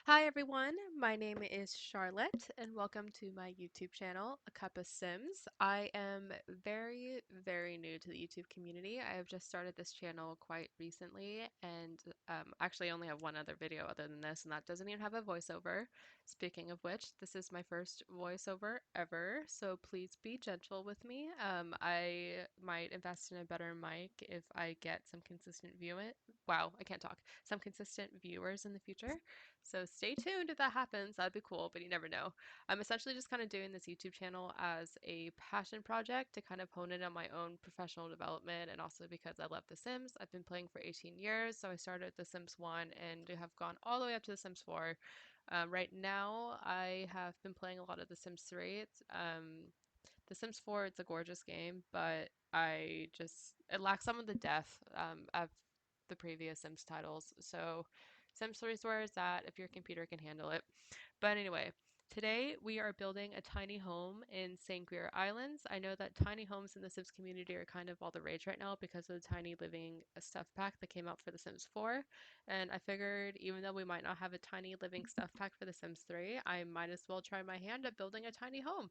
Hi everyone, my name is Charlotte and welcome to my YouTube channel, A Cup of Sims. I am very new to the YouTube community. I have just started this channel quite recently and actually only have one other video other than this, and that doesn't even have a voiceover. Speaking of which, this is my first voiceover ever, so please be gentle with me. I might invest in a better mic if I get some consistent viewing. Wow, I can't talk. Some consistent viewers in the future. So stay tuned if that happens. That'd be cool, but you never know. I'm essentially just kind of doing this YouTube channel as a passion project to kind of hone in on my own professional development and also because I love The Sims. I've been playing for 18 years, so I started The Sims 1 and have gone all the way up to The Sims 4. Right now, I have been playing a lot of The Sims 3. The Sims 4, it's a gorgeous game, but it lacks some of the depth of the previous Sims titles. So Sims 3 is where it's at if your computer can handle it. But anyway, today we are building a tiny home in Sangria Islands. I know that tiny homes in the Sims community are kind of all the rage right now because of the tiny living stuff pack that came out for The Sims 4. And I figured even though we might not have a tiny living stuff pack for The Sims 3, I might as well try my hand at building a tiny home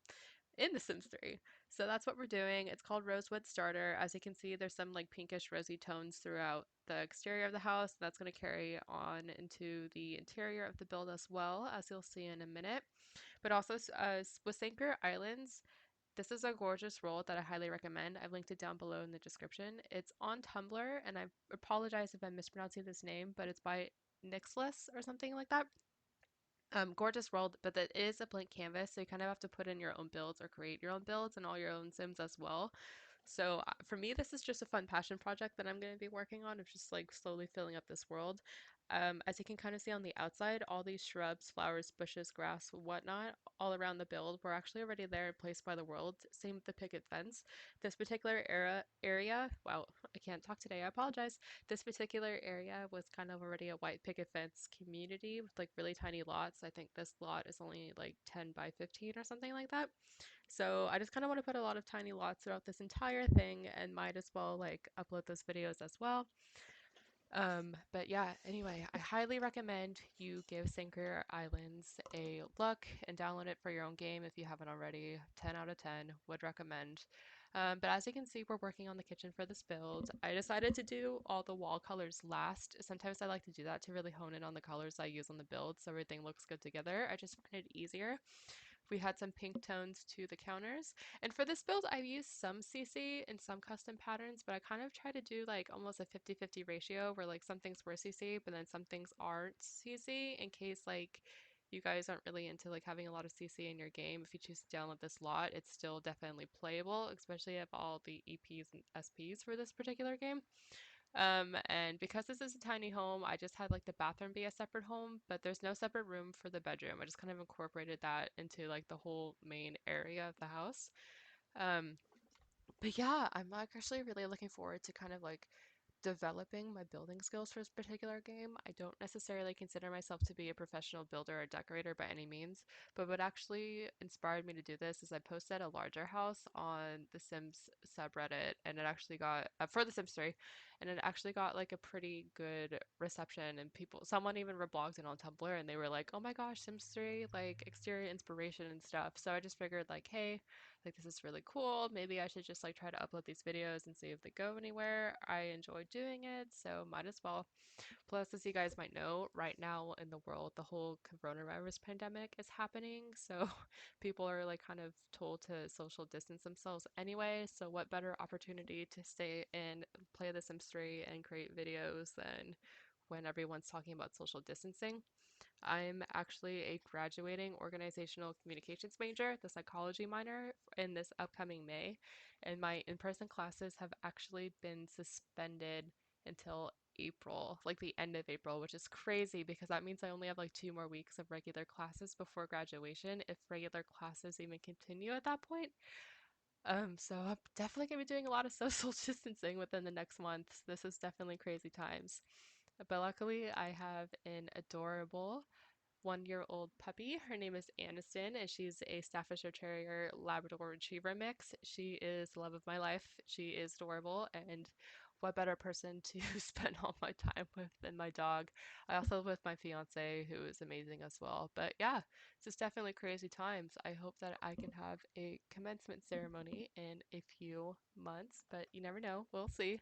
in The Sims 3. So that's what we're doing. It's called Rosewood Starter. As you can see, there's some like pinkish rosy tones throughout the exterior of the house. That's going to carry on into the interior of the build as well, as you'll see in a minute. But also with Sanker Islands, this is a gorgeous role that I highly recommend. I've linked it down below in the description. It's on Tumblr, and I apologize if I'm mispronouncing this name, but it's by Nixless or something like that. Gorgeous world, but that is a blank canvas, so you kind of have to put in your own builds or create your own builds and all your own sims as well. So for me, this is just a fun passion project that I'm going to be working on of just like slowly filling up this world. As you can kind of see on the outside, all these shrubs, flowers, bushes, grass, whatnot, all around the build were actually already there and placed by the world. Same with the picket fence. This particular area, wow, I can't talk today, I apologize. This particular area was kind of already a white picket fence community with like really tiny lots. I think this lot is only like 10 by 15 or something like that. So I just kind of want to put a lot of tiny lots throughout this entire thing and might as well like upload those videos as well. But yeah, anyway, I highly recommend you give Sinker Islands a look and download it for your own game if you haven't already. 10 out of 10 would recommend. But as you can see, we're working on the kitchen for this build. I decided to do all the wall colors last. Sometimes I like to do that to really hone in on the colors I use on the build so everything looks good together. I just find it easier. We had some pink tones to the counters. And for this build, I've used some CC and some custom patterns, but I kind of try to do like almost a 50-50 ratio where like some things were CC, but then some things aren't CC in case like you guys aren't really into like having a lot of CC in your game. If you choose to download this lot, it's still definitely playable, especially if all the EPs and SPs for this particular game. And because this is a tiny home, I just had like the bathroom be a separate home, but there's no separate room for the bedroom. I just kind of incorporated that into like the whole main area of the house. Um, but yeah, I'm like actually really looking forward to kind of like developing my building skills for this particular game. I don't necessarily consider myself to be a professional builder or decorator by any means, but what actually inspired me to do this is I posted a larger house on the Sims subreddit and it actually got for the Sims 3 and it actually got like a pretty good reception and someone even reblogged it on Tumblr and they were like, "Oh my gosh, Sims 3 like exterior inspiration and stuff." So I just figured like, "Hey, like this is really cool. Maybe I should just like try to upload these videos and see if they go anywhere." I enjoy doing it, so might as well. Plus, as you guys might know, right now in the world, the whole coronavirus pandemic is happening. So people are like kind of told to social distance themselves anyway. So what better opportunity to stay and play The Sims 3 and create videos than when everyone's talking about social distancing? I'm actually a graduating organizational communications major, the psychology minor, in this upcoming May, and my in person classes have actually been suspended until April, like the end of April, which is crazy because that means I only have like 2 more weeks of regular classes before graduation, if regular classes even continue at that point. So I'm definitely gonna be doing a lot of social distancing within the next month. This is definitely crazy times. But luckily, I have an adorable 1-year-old puppy. Her name is Aniston, and she's a Staffordshire Terrier Labrador Retriever mix. She is the love of my life. She is adorable, and what better person to spend all my time with than my dog? I also live with my fiance, who is amazing as well. But yeah, it's just definitely crazy times. I hope that I can have a commencement ceremony in a few months, but you never know. We'll see.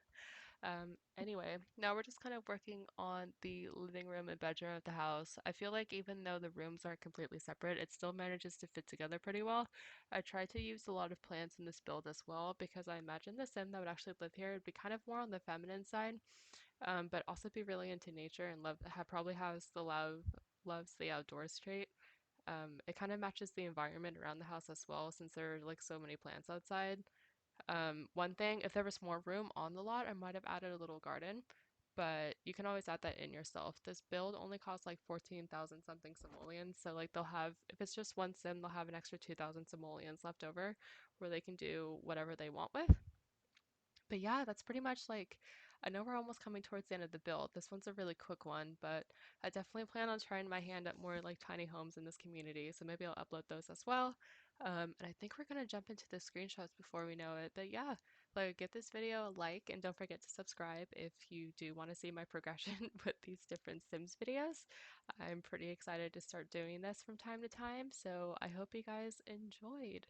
Anyway, now we're just kind of working on the living room and bedroom of the house. I feel like even though the rooms aren't completely separate, it still manages to fit together pretty well. I tried to use a lot of plants in this build as well because I imagine the sim that would actually live here would be kind of more on the feminine side, but also be really into nature and probably has the loves the outdoors trait. It kind of matches the environment around the house as well since there are like so many plants outside. One thing, if there was more room on the lot, I might have added a little garden, but you can always add that in yourself. This build only costs like 14,000 something simoleons, so like they'll have, if it's just one sim, they'll have an extra 2,000 simoleons left over where they can do whatever they want with. But yeah, that's pretty much like, I know we're almost coming towards the end of the build. This one's a really quick one, but I definitely plan on trying my hand at more like tiny homes in this community. So maybe I'll upload those as well. And I think we're gonna jump into the screenshots before we know it. But yeah, like give this video a like and don't forget to subscribe if you do want to see my progression with these different Sims videos. I'm pretty excited to start doing this from time to time, so I hope you guys enjoyed.